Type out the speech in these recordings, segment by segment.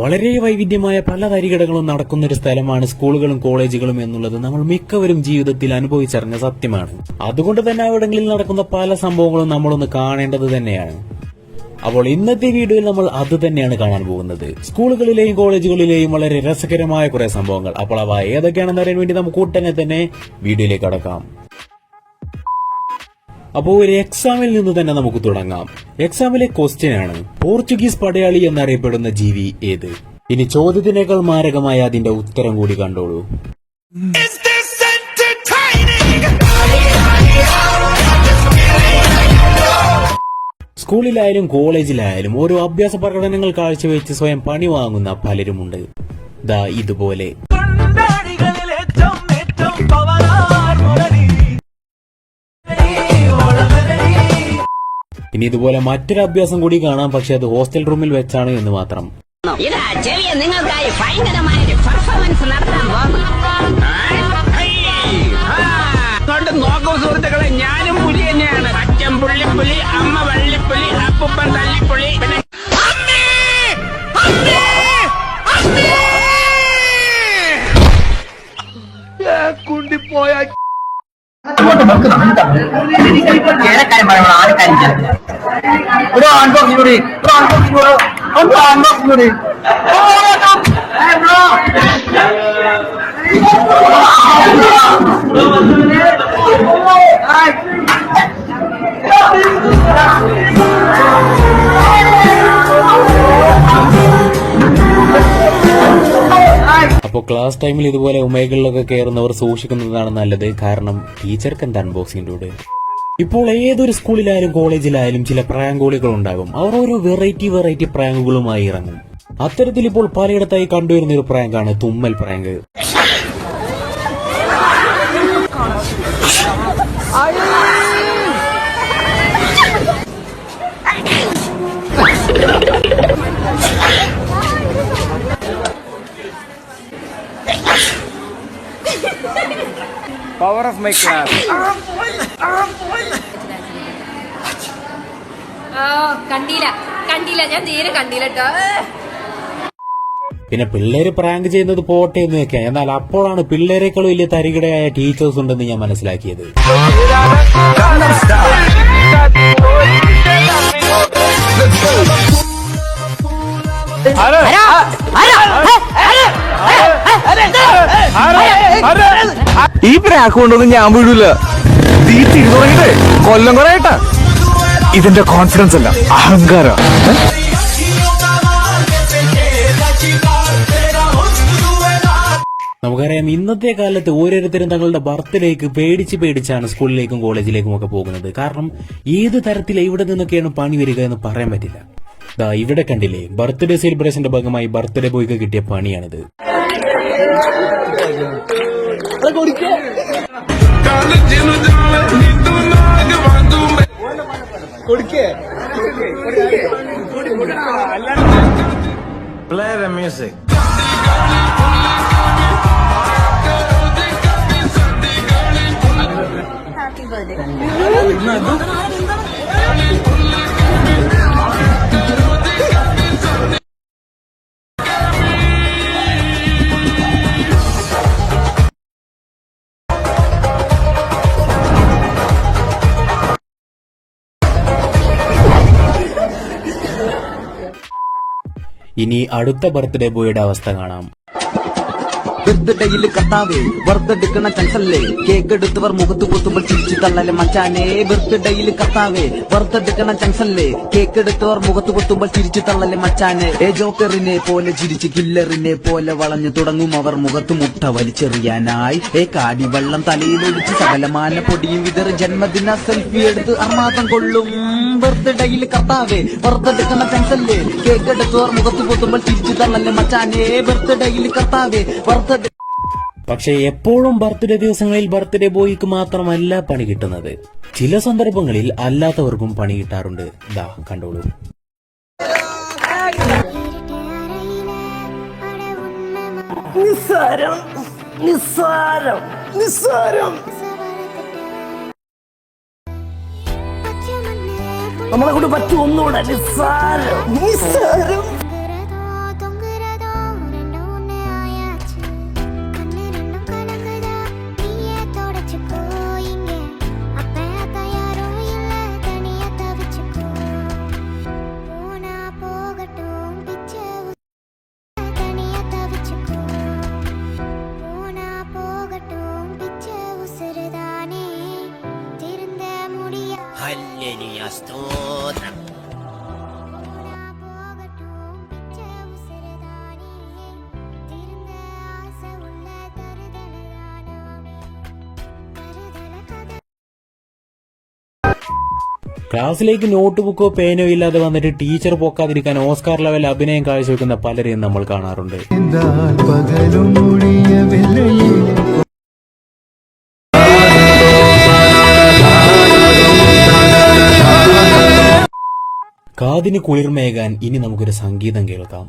വളരെ വൈവിധ്യമായ പല തരികിടകളും നടക്കുന്ന ഒരു സ്ഥലമാണ് സ്കൂളുകളും കോളേജുകളും എന്നുള്ളത് നമ്മൾ മിക്കവരും ജീവിതത്തിൽ അനുഭവിച്ചറിഞ്ഞ സത്യമാണ്. അതുകൊണ്ട് തന്നെ അവിടങ്ങളിൽ നടക്കുന്ന പല സംഭവങ്ങളും നമ്മളൊന്ന് കാണേണ്ടത് തന്നെയാണ്. അപ്പോൾ ഇന്നത്തെ വീഡിയോയിൽ നമ്മൾ അത് തന്നെയാണ് കാണാൻ പോകുന്നത്. സ്കൂളുകളിലെയും കോളേജുകളിലെയും വളരെ രസകരമായ കുറെ സംഭവങ്ങൾ. അപ്പോൾ അവ ഏതൊക്കെയാണെന്ന് അറിയാൻ വേണ്ടി നമുക്ക് ഉടനെ തന്നെ വീഡിയോയിലേക്ക് കടക്കാം. അപ്പോൾ ഒരു എക്സാമിൽ നിന്ന് തന്നെ നമുക്ക് തുടങ്ങാം. എക്സാമിലെ ക്വസ്റ്റ്യൻ ആണ്, പോർച്ചുഗീസ് പടയാളി എന്നറിയപ്പെടുന്ന ജീവി ഏത്? ഇനി ചോദ്യത്തിനേക്കാൾ മാരകമായ അതിന്റെ ഉത്തരം കൂടി കണ്ടോളൂ. സ്കൂളിലായാലും കോളേജിലായാലും ഓരോ അഭ്യാസ പ്രകടനങ്ങൾ കാഴ്ചവെച്ച് സ്വയം പണി വാങ്ങുന്ന പലരുമുണ്ട്. ദാ ഇതുപോലെ. ഇനി ഇതുപോലെ മറ്റൊരു അഭ്യാസം കൂടി കാണാം, പക്ഷെ അത് ഹോസ്റ്റൽ റൂമിൽ വെച്ചാണ് എന്ന് മാത്രം. നിങ്ങൾക്കായി ഭയങ്കരമായ പെർഫോമൻസ് നടത്താൻ നോക്കൂ സുഹൃത്തുക്കളെ, ഞാനും പുലി തന്നെയാണ്. അച്ഛൻ പുള്ളിപ്പുലി, അമ്മ വള്ളിപ്പുലി, അപ്പൂപ്പൻ തല്ലിപ്പുലി. കുണ്ടിപ്പോയ ഒരു ആൺബോക്സിലൂടെ അപ്പോൾ ക്ലാസ് ടൈമിൽ ഇതുപോലെ ഉമേകളിലൊക്കെ കയറുന്നവർ സൂക്ഷിക്കുന്നതാണ് നല്ലത്. കാരണം ടീച്ചർക്ക് എന്താ അൺബോക്സിംഗിലൂടെ. ഇപ്പോൾ ഏതൊരു സ്കൂളിലായാലും കോളേജിലായാലും ചില പ്രാങ്കുകൾ ഉണ്ടാകും. അവർ ഓരോ വെറൈറ്റി പ്രാങ്കുകളുമായി ഇറങ്ങും. അത്തരത്തിൽ ഇപ്പോൾ പലയിടത്തായി കണ്ടുവരുന്ന ഒരു പ്രാങ്കാണ് തുമ്മൽ prank. Power of my class. കണ്ടില്ല ഞാൻ തീരെ കണ്ടില്ല കേട്ടോ. പിന്നെ പിള്ളേര് പ്രാങ്ക് ചെയ്യുന്നത് പോട്ടെ എന്ന് വെക്കാം. എന്നാൽ അപ്പോഴാണ് പിള്ളേരെക്കാളും വലിയ തരികിടയായ ടീച്ചേഴ്സ് ഉണ്ടെന്ന് ഞാൻ മനസ്സിലാക്കിയത്. ഈ പ്രാക്ക് കൊണ്ടൊന്നും ഞാൻ വീഴൂല. തീ തിരിഞ്ഞു തുടങ്ങിട്ട് കൊല്ലം കുറെ ആയിട്ടാ. ഇതിന്റെ കോൺഫിഡൻസ് അല്ല, അഹങ്കാരം. നമുക്കറിയാം, ഇന്നത്തെ കാലത്ത് ഓരോരുത്തരും തങ്ങളുടെ ബർത്ത്ഡേക്ക് പേടിച്ചാണ് സ്കൂളിലേക്കും കോളേജിലേക്കും ഒക്കെ പോകുന്നത്. കാരണം ഏത് തരത്തിൽ എവിടെ നിന്നൊക്കെയാണ് പണി വരിക എന്ന് പറയാൻ പറ്റില്ല. ദാ ഇവിടെ കണ്ടില്ലേ, ബർത്ത്ഡേ സെലിബ്രേഷന്റെ ഭാഗമായി ബർത്ത്ഡേ ബോയ്ക്ക് കിട്ടിയ പണിയാണിത്. Play the music. Happy birthday. ഇനി അടുത്ത ബർത്ത്ഡേ ബോയുടെ അവസ്ഥ കാണാം. ബർത്ത്ഡേയിൽ കത്താവേ വറുത്തെടുക്കണ ചൻസല്ലേ, കേക്ക് എടുത്തവർ മുഖത്ത് കുത്തുമ്പോൾ ചിരിച്ചു തള്ളലെ മച്ചാനെ. ബർത്ത്ഡേയിൽ കത്താവേ വറുത്തെടുക്കണ ചൻസല്ലേ, കേക്ക് എടുത്തവർ മുഖത്ത് കുത്തുമ്പോൾ ചിരിച്ചു തള്ളലെ മച്ചാനെ. ജോക്കറിനെ പോലെ ചിരിച്ച് കില്ലറിനെ പോലെ വളഞ്ഞു തുടങ്ങും അവർ മുഖത്ത് മുട്ട വലിച്ചെറിയാനായി. കാടി വെള്ളം തലയിലൊഴിച്ച് സകലമാന പൊടിയും വിതറി ജന്മദിന സെൽഫി എടുത്ത് അർമാദം കൊള്ളും. ബർത്ത്ഡേയിൽ കത്താവേ വറുത്തെടുക്കണ ചൻസല്ലേ, കേക്ക് എടുത്തവർ മുഖത്ത് കുത്തുമ്പോൾ ചിരിച്ചു തള്ളലെ മച്ചാനെ. ബർത്ത്ഡേയിൽ കത്താവേ പക്ഷെ എപ്പോഴും ബർത്ത്ഡേ ദിവസങ്ങളിൽ ബർത്ത്ഡേ ബോയ്ക്ക് മാത്രമല്ല പണി കിട്ടുന്നത്. ചില സന്ദർഭങ്ങളിൽ അല്ലാത്തവർക്കും പണി കിട്ടാറുണ്ട്. ദാ കണ്ടോളൂ. നിസ്സാരം നിസ്സാരം നിസ്സാരം നമ്മളെ കൊണ്ട് പറ്റും ഒന്നുകൂടെ. നിസ്സാരം നിസ്സാരം ക്ലാസ്സിലേക്ക് നോട്ട് ബുക്കോ പേനോ ഇല്ലാതെ വന്നിട്ട് ടീച്ചർ പോക്കാതിരിക്കാൻ ഓസ്കാർ ലെവൽ അഭിനയം കാഴ്ചവെക്കുന്ന പലരെയും നമ്മൾ കാണാറുണ്ട്. കാതിന് കുളിർമേകാൻ ഇനി നമുക്കൊരു സംഗീതം കേൾക്കാം.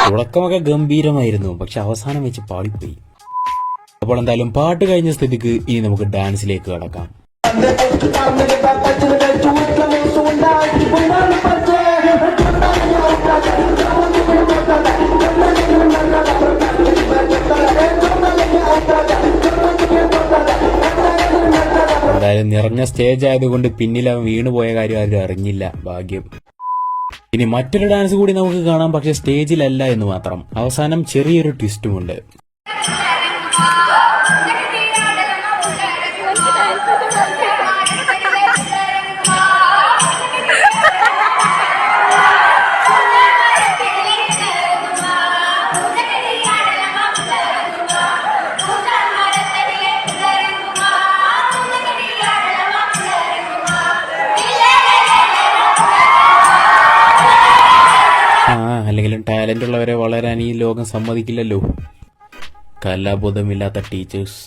തുടക്കമൊക്കെ ഗംഭീരമായിരുന്നു, പക്ഷെ അവസാനം വെച്ച് പാളിപ്പോയി. അപ്പോൾ എന്തായാലും പാട്ട് കഴിഞ്ഞ സ്ഥിതിക്ക് ഇനി നമുക്ക് ഡാൻസിലേക്ക് കടക്കാം. എന്തായാലും നിറഞ്ഞ സ്റ്റേജ് ആയതുകൊണ്ട് പിന്നിൽ അവൻ വീണുപോയ കാര്യം ആരും അറിഞ്ഞില്ല, ഭാഗ്യം. ഇനി മറ്റൊരു ഡാൻസ് കൂടി നമുക്ക് കാണാം, പക്ഷെ സ്റ്റേജിലല്ല എന്ന് മാത്രം. അവസാനം ചെറിയൊരു ട്വിസ്റ്റുമുണ്ട്. അല്ലെങ്കിലും ടാലന്റ് ഉള്ളവരെ വളരാൻ ഈ ലോകം സമ്മതിക്കില്ലല്ലോ. കലാബോധമില്ലാത്ത ടീച്ചേഴ്സ്.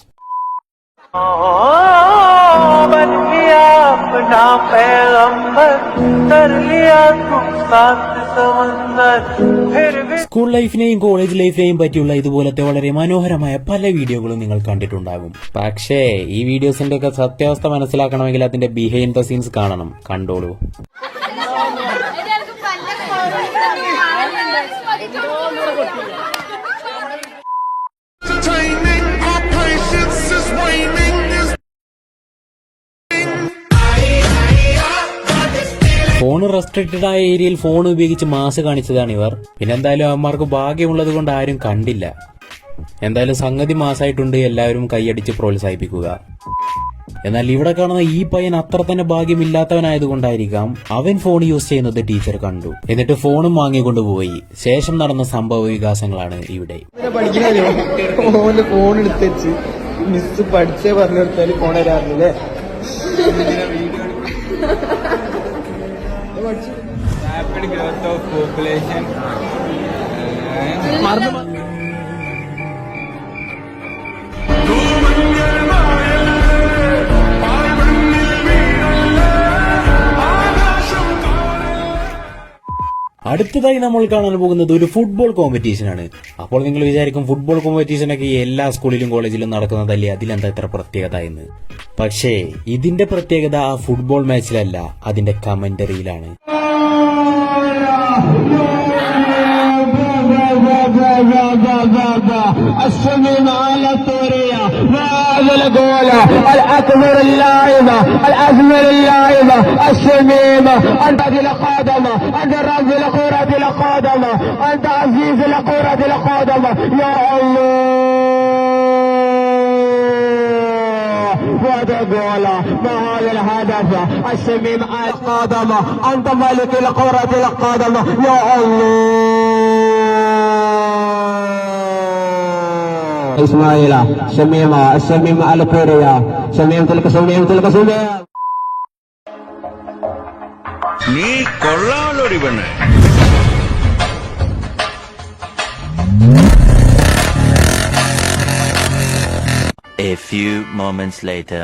സ്കൂൾ ലൈഫിനെയും കോളേജ് ലൈഫിനെയും പറ്റിയുള്ള ഇതുപോലത്തെ വളരെ മനോഹരമായ പല വീഡിയോകളും നിങ്ങൾ കണ്ടിട്ടുണ്ടാകും. പക്ഷേ ഈ വീഡിയോസിന്റെ ഒക്കെ സത്യാവസ്ഥ മനസ്സിലാക്കണമെങ്കിൽ അതിന്റെ ബിഹൈൻഡ് ദ സീൻസ് കാണണം. കണ്ടോളൂ. ഫോൺ റെസ്ട്രിക്റ്റഡ് ആയ ഏരിയയിൽ ഫോൺ ഉപയോഗിച്ച് മാസ് കാണിച്ചതാണ് ഇവർ. പിന്നെന്തായാലും അവന്മാർക്ക് ഭാഗ്യമുള്ളത് കൊണ്ട് ആരും കണ്ടില്ല. എന്തായാലും സംഗതി മാസായിട്ടുണ്ട്, എല്ലാവരും കൈയടിച്ച് പ്രോത്സാഹിപ്പിക്കുക. എന്നാൽ ഇവിടെ കാണുന്ന ഈ പയ്യൻ അത്ര തന്നെ ഭാഗ്യമില്ലാത്തവനായതുകൊണ്ടായിരിക്കാം അവൻ ഫോൺ യൂസ് ചെയ്യുന്നത് ടീച്ചർ കണ്ടു. എന്നിട്ട് ഫോണും വാങ്ങിക്കൊണ്ടുപോയി. ശേഷം നടന്ന സംഭവ വികാസങ്ങളാണ് ഇവിടെ. ഫോൺ എടുത്തുവെച്ച് മിസ് പഠിച്ചേ പറഞ്ഞു കൊടുത്താല് phone തരാറില്ലേ? Rapid growth of population. അടുത്തതായി നമ്മൾ കാണാൻ പോകുന്നത് ഒരു ഫുട്ബോൾ കോമ്പറ്റീഷൻ ആണ്. അപ്പോൾ നിങ്ങൾ വിചാരിക്കും ഫുട്ബോൾ കോമ്പറ്റീഷനൊക്കെ എല്ലാ സ്കൂളിലും കോളേജിലും നടക്കുന്നതല്ലേ, അതിലെന്താ ഇത്ര പ്രത്യേകത എന്ന്. പക്ഷേ ഇതിന്റെ പ്രത്യേകത ആ ഫുട്ബോൾ മാച്ചിലല്ല, അതിന്റെ കമന്ററിയിലാണ്. السمين على الطورية وهذا الجول الأكبر اللاعبة الأجمل اللاعبة السميمة أنت ذي القادمة أنت الرب لكرة القادمة أنت عزيز لكرة القادمة يا الله وهذا جول ما هذا الهدف السميم القادمة أنت ملك لكرة القادمة يا الله إسماعيلة شميمة الشميمة على كوريا شميم تلك شميم تلك شميم നീ കൊള്ളാമല്ലോടി പെണ്ണെ. A few moments later.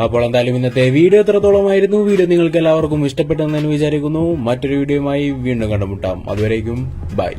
അപ്പോൾ എന്തായാലും ഇന്നത്തെ വീഡിയോ എത്രത്തോളമായിരുന്നു. വീഡിയോ നിങ്ങൾക്ക് എല്ലാവർക്കും ഇഷ്ടപ്പെട്ടെന്ന് വിചാരിക്കുന്നു. മറ്റൊരു വീഡിയോയുമായി വീണ്ടും കണ്ടുമുട്ടാം. അതുവരേക്കും ബൈ.